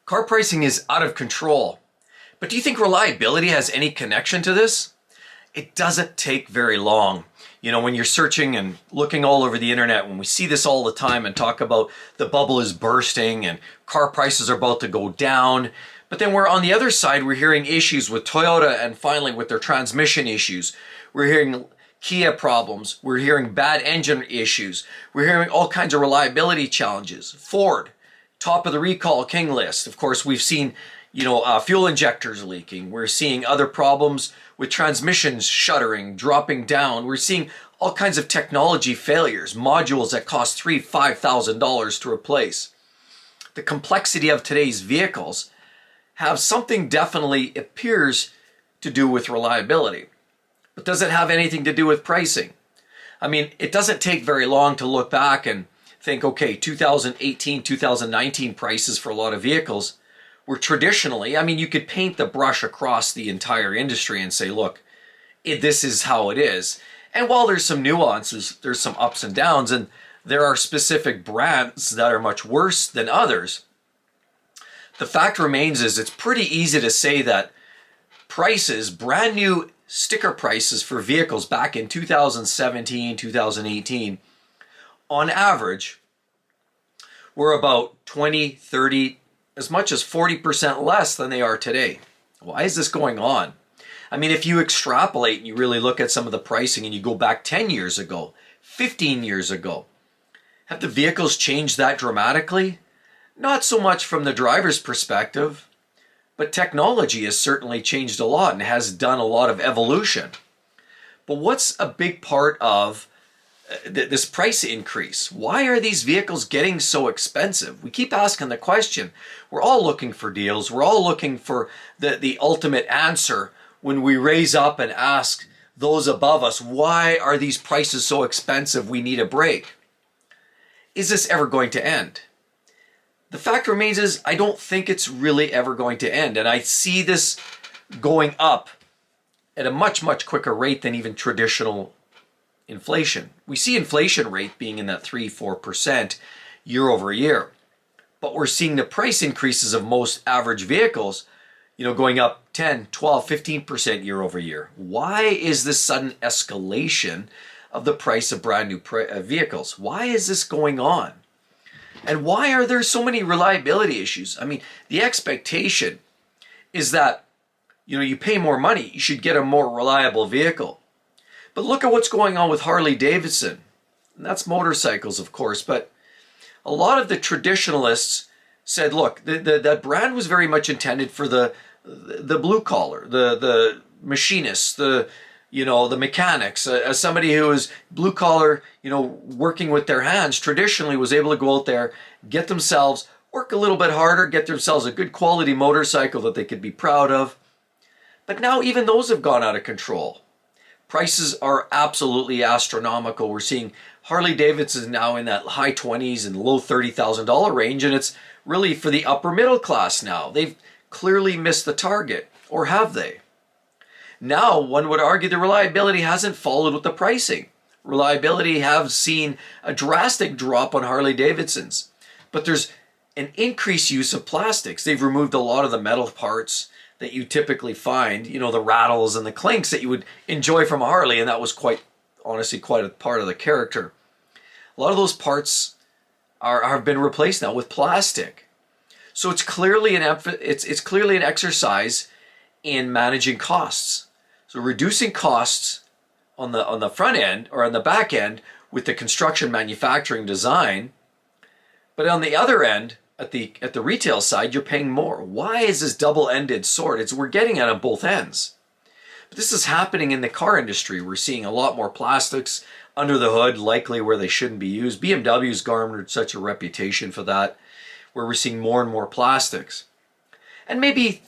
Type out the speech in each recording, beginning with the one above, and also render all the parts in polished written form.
Car pricing is out of control. But do you think reliability has any connection to this? It doesn't take very long. You know, when you're searching and looking all over the internet, when we see this all the time and talk about the bubble is bursting and car prices are about to go down. But then we're on the other side, we're hearing issues with Toyota and finally with their transmission issues. We're hearing Kia problems. We're hearing bad engine issues. We're hearing all kinds of reliability challenges. Ford, top of the recall king list. Of course, we've seen, fuel injectors leaking. We're seeing other problems with transmissions shuttering, dropping down. We're seeing all kinds of technology failures, modules that cost $3,000, $5,000 to replace. The complexity of today's vehicles have something definitely appears to do with reliability. But does it have anything to do with pricing? I mean, it doesn't take very long to look back and think, okay, 2018, 2019 prices for a lot of vehicles were traditionally, you could paint the brush across the entire industry and say, look, this is how it is. And while there's some nuances, there's some ups and downs, and there are specific brands that are much worse than others. The fact remains is it's pretty easy to say that prices, brand new sticker prices for vehicles back in 2017, 2018, on average, were about 20, 30, as much as 40% less than they are today. Why is this going on? If you extrapolate and you really look at some of the pricing and you go back 10 years ago, 15 years ago, have the vehicles changed that dramatically? Not so much from the driver's perspective, but technology has certainly changed a lot and has done a lot of evolution. But what's a big part of this price increase? Why are these vehicles getting so expensive? We keep asking the question. We're all looking for deals. We're all looking for the ultimate answer when we raise up and ask those above us, why are these prices so expensive? We need a break. Is this ever going to end? The fact remains is I don't think it's really ever going to end. And I see this going up at a much, much quicker rate than even traditional inflation. We see inflation rate being in that 3-4% year over year. But we're seeing the price increases of most average vehicles, going up 10, 12, 15% year over year. Why is this sudden escalation of the price of brand new vehicles? Why is this going on? And why are there so many reliability issues? The expectation is that, you pay more money, you should get a more reliable vehicle. But look at what's going on with Harley Davidson. And that's motorcycles, of course, but a lot of the traditionalists said, look, that brand was very much intended for the blue collar, the machinists, the mechanics. As somebody who is blue collar, working with their hands, traditionally was able to go out there, get themselves, work a little bit harder, get themselves a good quality motorcycle that they could be proud of. But now even those have gone out of control. Prices are absolutely astronomical. We're seeing Harley Davidson now in that high 20s and low $30,000 range, and it's really for the upper middle class now. They've clearly missed the target, or have they? Now, one would argue the reliability hasn't followed with the pricing. Reliability have seen a drastic drop on Harley Davidsons, but there's an increased use of plastics. They've removed a lot of the metal parts that you typically find, the rattles and the clinks that you would enjoy from a Harley, and that was quite a part of the character. A lot of those parts have been replaced now with plastic. So it's clearly it's clearly an exercise in managing costs. So reducing costs on the front end or on the back end with the construction, manufacturing, design, but on the other end, at the retail side, you're paying more. Why is this double-ended sword? We're getting it on both ends. But this is happening in the car industry. We're seeing a lot more plastics under the hood, likely where they shouldn't be used. BMW's garnered such a reputation for that, where we're seeing more and more plastics. And maybe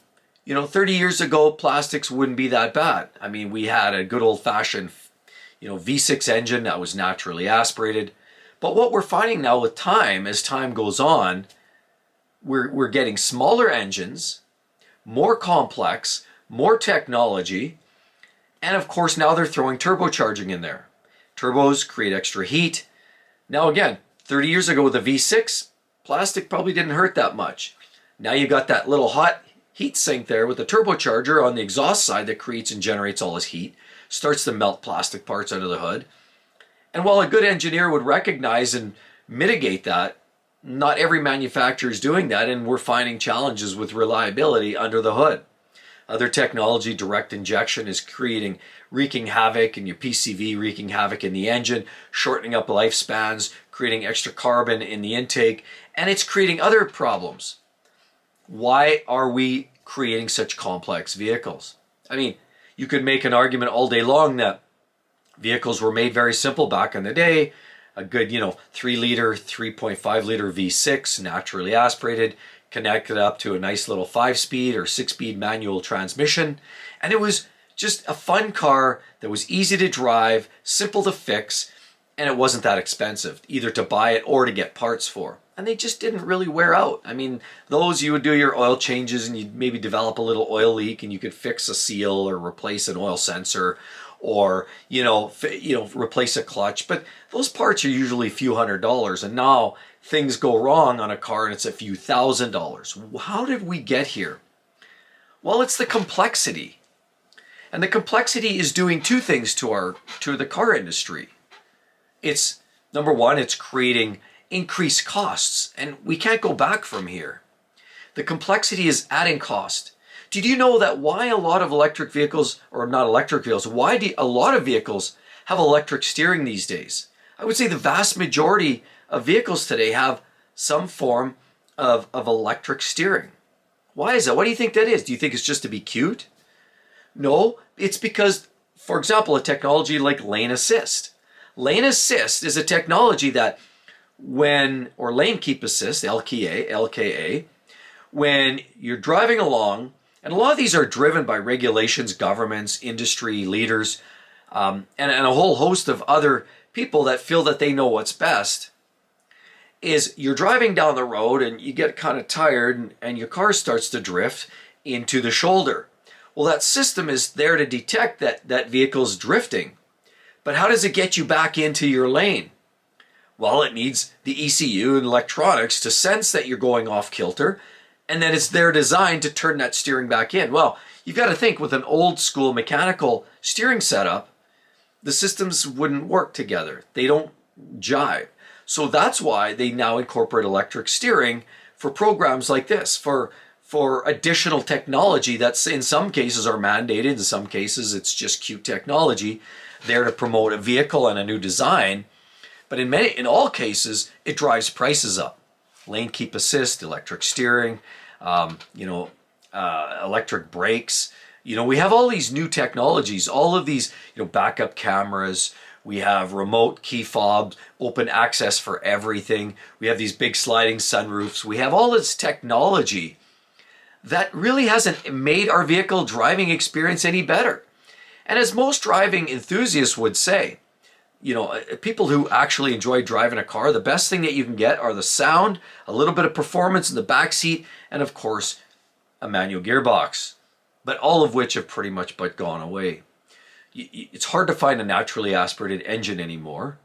30 years ago, plastics wouldn't be that bad. We had a good old-fashioned, V6 engine that was naturally aspirated. But what we're finding now with time, as time goes on, we're getting smaller engines, more complex, more technology, and of course now they're throwing turbocharging in there. Turbos create extra heat. Now again, 30 years ago with the V6, plastic probably didn't hurt that much. Now you got that little hot heat sink there with the turbocharger on the exhaust side that creates and generates all this heat, starts to melt plastic parts out of the hood. And while a good engineer would recognize and mitigate that, not every manufacturer is doing that, and we're finding challenges with reliability under the hood. Other technology, direct injection, is wreaking havoc in your PCV, wreaking havoc in the engine, shortening up lifespans, creating extra carbon in the intake, and it's creating other problems. Why are we creating such complex vehicles? I mean, you could make an argument all day long that vehicles were made very simple back in the day. A good, 3 liter, 3.5 liter V6, naturally aspirated, connected up to a nice little 5-speed or 6-speed manual transmission. And it was just a fun car that was easy to drive, simple to fix, and it wasn't that expensive, either to buy it or to get parts for. And they just didn't really wear out. I mean, those you would do your oil changes and you'd maybe develop a little oil leak and you could fix a seal or replace an oil sensor or, replace a clutch. But those parts are usually a few $100s. And now things go wrong on a car and it's a few $1,000s. How did we get here? Well, it's the complexity. And the complexity is doing two things to the car industry. It's, number one, it's creating increased costs, and we can't go back from here. The complexity is adding cost. Did you know that why a lot of electric vehicles, or not electric vehicles, why do a lot of vehicles have electric steering these days? I would say the vast majority of vehicles today have some form of electric steering. Why is that? What do you think that is? Do you think it's just to be cute? No, it's because, for example, a technology like lane assist. Lane assist is a technology that or lane keep assist, LKA, when you're driving along, and a lot of these are driven by regulations, governments, industry leaders, and a whole host of other people that feel that they know what's best, is you're driving down the road and you get kind of tired and your car starts to drift into the shoulder. Well, that system is there to detect that vehicle's drifting. But how does it get you back into your lane? Well, it needs the ECU and electronics to sense that you're going off kilter, and then it's their design to turn that steering back in. Well, you've got to think with an old school mechanical steering setup, the systems wouldn't work together. They don't jive. So that's why they now incorporate electric steering for programs like this, for additional technology that's in some cases are mandated, in some cases it's just cute technology there to promote a vehicle and a new design. But in all cases, it drives prices up. Lane keep assist, electric steering, electric brakes. We have all these new technologies, all of these, backup cameras. We have remote key fobs, open access for everything. We have these big sliding sunroofs. We have all this technology that really hasn't made our vehicle driving experience any better. And as most driving enthusiasts would say, people who actually enjoy driving a car, the best thing that you can get are the sound, a little bit of performance in the back seat, and of course, a manual gearbox. But all of which have pretty much gone away. It's hard to find a naturally aspirated engine anymore.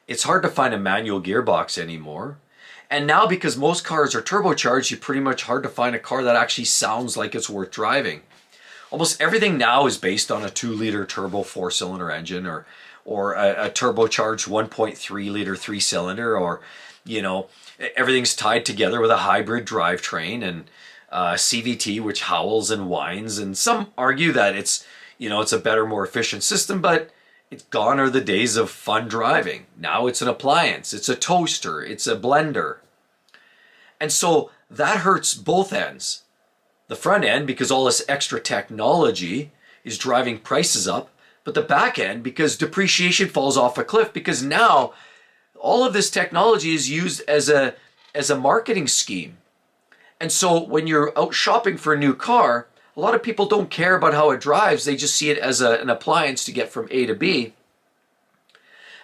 It's hard to find a manual gearbox anymore. And now because most cars are turbocharged, it's pretty much hard to find a car that actually sounds like it's worth driving. Almost everything now is based on a 2-liter turbo 4-cylinder engine or a turbocharged 1.3 liter 3-cylinder, or everything's tied together with a hybrid drivetrain and CVT, which howls and whines. And some argue that it's a better, more efficient system, but it's gone are the days of fun driving. Now it's an appliance, it's a toaster, it's a blender. And so that hurts both ends. The front end, because all this extra technology is driving prices up, but the back end, because depreciation falls off a cliff, because now all of this technology is used as a marketing scheme. And so when you're out shopping for a new car, a lot of people don't care about how it drives. They just see it as an appliance to get from A to B.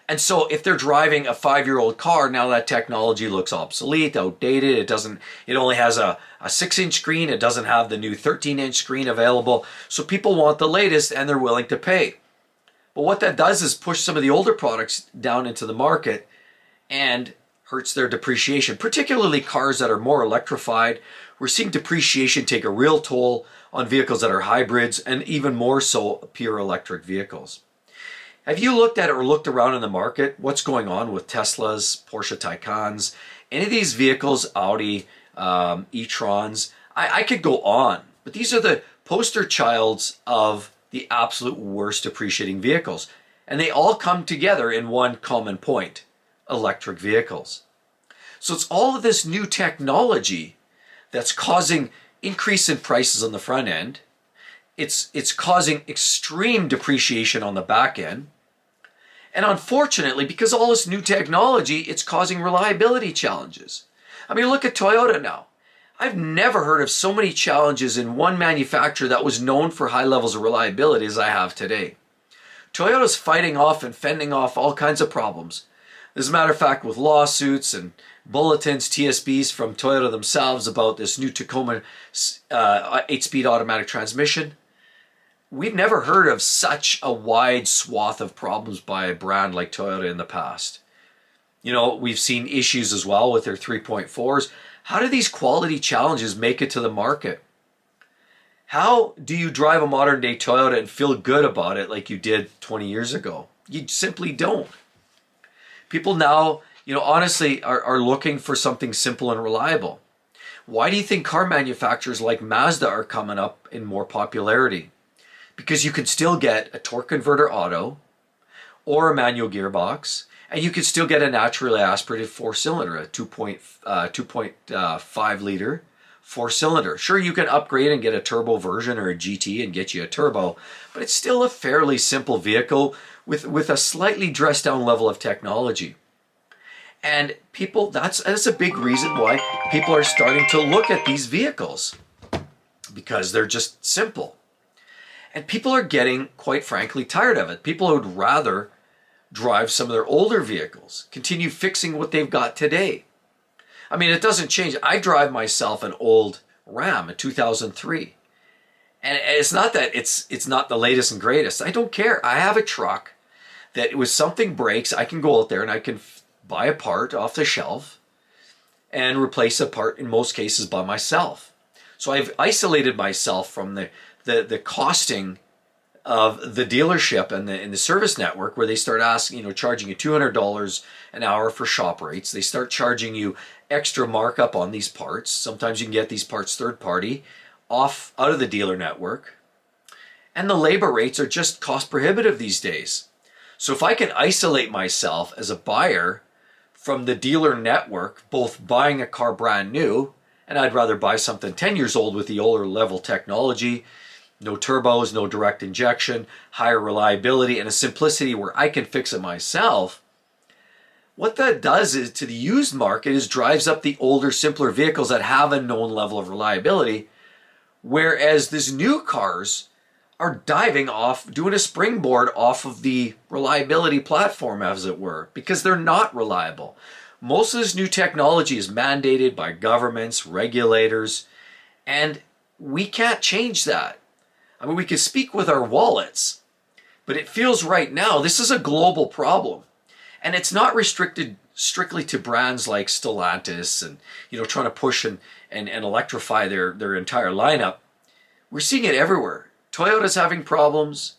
And so if they're driving a 5-year-old car, now that technology looks obsolete, outdated. It only has a 6-inch screen. It doesn't have the new 13-inch screen available. So people want the latest and they're willing to pay. But what that does is push some of the older products down into the market and hurts their depreciation, particularly cars that are more electrified. We're seeing depreciation take a real toll on vehicles that are hybrids and even more so pure electric vehicles. Have you looked at or looked around in the market? What's going on with Teslas, Porsche Taycans, any of these vehicles, Audi, e-trons? I could go on, but these are the poster childs of the absolute worst depreciating vehicles. And they all come together in one common point: electric vehicles. So it's all of this new technology that's causing increase in prices on the front end. It's causing extreme depreciation on the back end. And unfortunately, because all this new technology, it's causing reliability challenges. I mean, look at Toyota now. I've never heard of so many challenges in one manufacturer that was known for high levels of reliability as I have today. Toyota's fighting off and fending off all kinds of problems. As a matter of fact, with lawsuits and bulletins, TSBs from Toyota themselves about this new Tacoma 8-speed automatic transmission, we've never heard of such a wide swath of problems by a brand like Toyota in the past. You know, we've seen issues as well with their 3.4s. How do these quality challenges make it to the market? How do you drive a modern day Toyota and feel good about it like you did 20 years ago? You simply don't. People now, honestly are looking for something simple and reliable. Why do you think car manufacturers like Mazda are coming up in more popularity? Because you can still get a torque converter auto or a manual gearbox, and you can still get a naturally aspirated four-cylinder, a 2.5 liter four-cylinder. Sure, you can upgrade and get a turbo version or a GT and get you a turbo, but it's still a fairly simple vehicle with a slightly dressed down level of technology. And people, that's a big reason why people are starting to look at these vehicles, because they're just simple. And people are getting, quite frankly, tired of it. People would rather drive some of their older vehicles, continue fixing what they've got today. I mean, it doesn't change. I drive myself an old Ram, a 2003. And it's not that it's not the latest and greatest. I don't care. I have a truck that if something breaks, I can go out there and I can buy a part off the shelf and replace a part in most cases by myself. So I've isolated myself from the costing of the dealership and the service network, where they start asking, charging you $200 an hour for shop rates. They start charging you extra markup on these parts. Sometimes you can get these parts third party out of the dealer network. And the labor rates are just cost prohibitive these days. So if I can isolate myself as a buyer from the dealer network, both buying a car brand new, and I'd rather buy something 10 years old with the older level technology, no turbos, no direct injection, higher reliability, and a simplicity where I can fix it myself, what that does is to the used market is drives up the older, simpler vehicles that have a known level of reliability, whereas these new cars are diving off, doing a springboard off of the reliability platform, as it were, because they're not reliable. Most of this new technology is mandated by governments, regulators, and we can't change that. I mean, we can speak with our wallets, but it feels right now this is a global problem. And it's not restricted strictly to brands like Stellantis and, trying to push and electrify their entire lineup. We're seeing it everywhere. Toyota's having problems,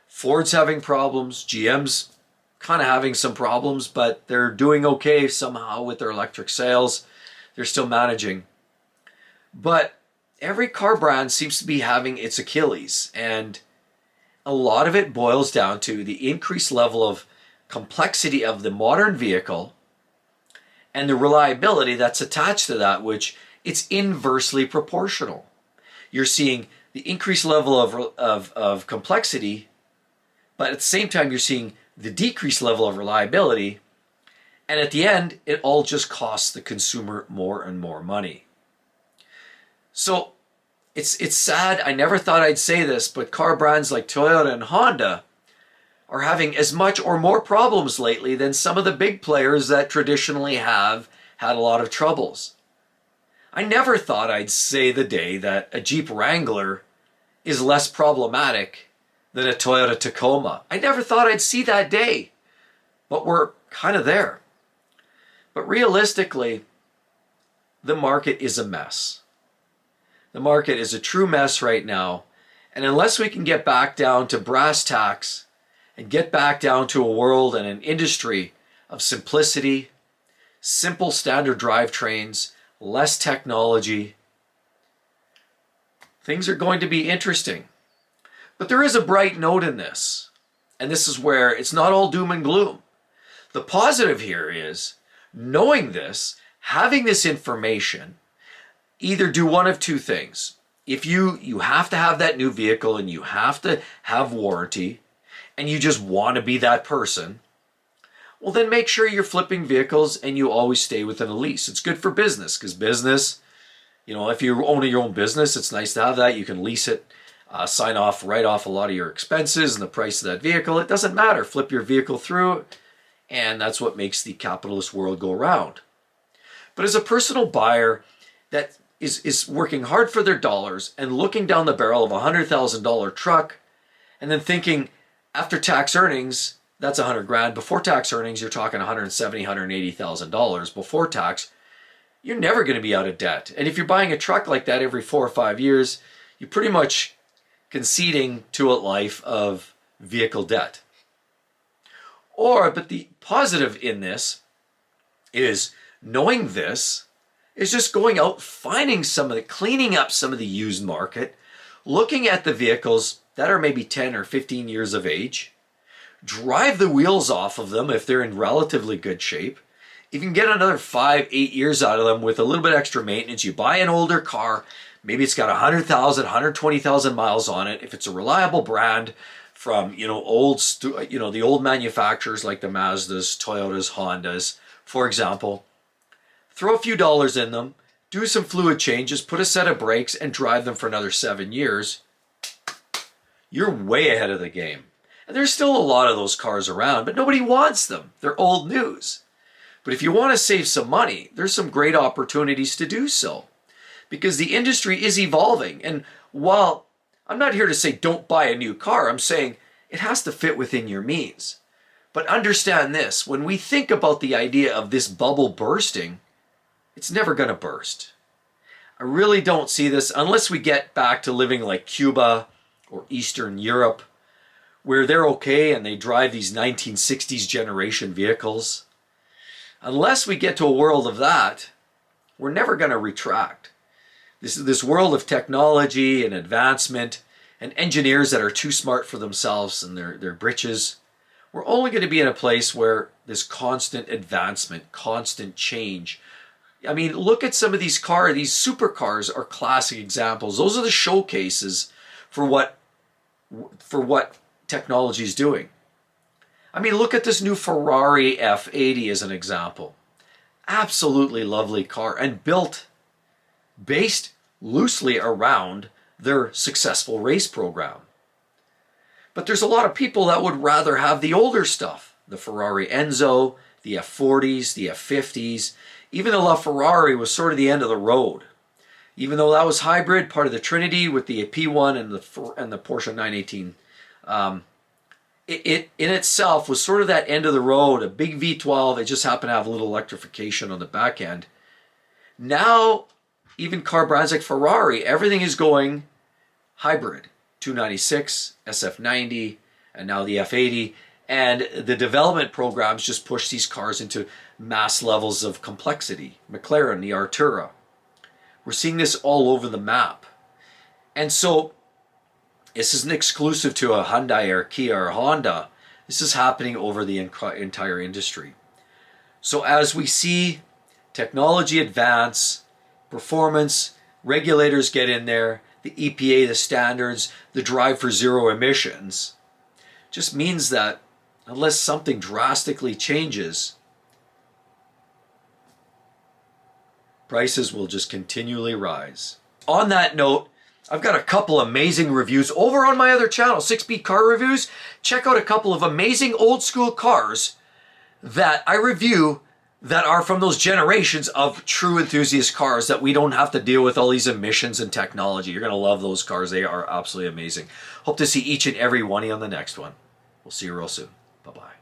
Ford's having problems, GM's kind of having some problems, but they're doing okay somehow with their electric sales. They're still managing. But every car brand seems to be having its Achilles, and a lot of it boils down to the increased level of complexity of the modern vehicle and the reliability that's attached to that, which it's inversely proportional. You're seeing the increased level of complexity, but at the same time you're seeing the decreased level of reliability, and at the end it all just costs the consumer more and more money. So it's sad. I never thought I'd say this, but car brands like Toyota and Honda are having as much or more problems lately than some of the big players that traditionally have had a lot of troubles. I never thought I'd say the day that a Jeep Wrangler is less problematic than a Toyota Tacoma. I never thought I'd see that day, but we're kind of there. But realistically, the market is a mess. The market is a true mess right now. And unless we can get back down to brass tacks and get back down to a world and an industry of simplicity, simple standard drivetrains, less technology, things are going to be interesting. But there is a bright note in this. And this is where it's not all doom and gloom. The positive here is knowing this, having this information, either do one of two things. If you have to have that new vehicle and you have to have warranty and you just want to be that person, well then make sure you're flipping vehicles and you always stay within a lease. It's good for business because business, if you're owning your own business, it's nice to have that. You can lease it, write off a lot of your expenses and the price of that vehicle. It doesn't matter. Flip your vehicle through and that's what makes the capitalist world go round. But as a personal buyer that is working hard for their dollars and looking down the barrel of a $100,000 truck and then thinking after tax earnings, that's $100,000. Before tax earnings, you're talking $170,000, $180,000 before tax. You're never going to be out of debt. And if you're buying a truck like that every 4 or 5 years, you're pretty much conceding to a life of vehicle debt. But the positive in this is knowing this is just going out, finding cleaning up some of the used market, looking at the vehicles that are maybe 10 or 15 years of age, drive the wheels off of them if they're in relatively good shape. If you can get another 5, 8 years out of them with a little bit extra maintenance, you buy an older car, maybe it's got 100,000, 120,000 miles on it. If it's a reliable brand from, the old manufacturers like the Mazdas, Toyotas, Hondas, for example, throw a few dollars in them, do some fluid changes, put a set of brakes, and drive them for another 7 years. You're way ahead of the game. And there's still a lot of those cars around, but nobody wants them. They're old news. But if you want to save some money, there's some great opportunities to do so. Because the industry is evolving. And while I'm not here to say don't buy a new car, I'm saying it has to fit within your means. But understand this, when we think about the idea of this bubble bursting, it's never going to burst. I really don't see this unless we get back to living like Cuba or Eastern Europe, where they're okay and they drive these 1960s generation vehicles. Unless we get to a world of that, we're never going to retract. This world of technology and advancement and engineers that are too smart for themselves and their britches, we're only going to be in a place where there's constant advancement, constant change. I mean, look at some of these supercars are classic examples. Those are the showcases for what technology is doing. I mean, look at this new Ferrari F80 as an example. Absolutely lovely car and based loosely around their successful race program. But there's a lot of people that would rather have the older stuff. The Ferrari Enzo, the F40s, the F50s. Even the LaFerrari was sort of the end of the road. Even though that was hybrid, part of the Trinity with the P1 and the Porsche 918. It in itself was sort of that end of the road, a big V12. It just happened to have a little electrification on the back end. Now, even car brands like Ferrari, everything is going hybrid. 296, SF90, and now the F80. And the development programs just push these cars into mass levels of complexity. McLaren, the Artura. We're seeing this all over the map. And so, this isn't exclusive to a Hyundai or Kia or Honda. This is happening over the entire industry. So as we see technology advance, performance, regulators get in there, the EPA, the standards, the drive for zero emissions, just means that unless something drastically changes, prices will just continually rise. On that note, I've got a couple amazing reviews over on my other channel, 6Beat Car Reviews. Check out a couple of amazing old school cars that I review that are from those generations of true enthusiast cars that we don't have to deal with all these emissions and technology. You're going to love those cars. They are absolutely amazing. Hope to see each and every one of you on the next one. We'll see you real soon. Bye-bye.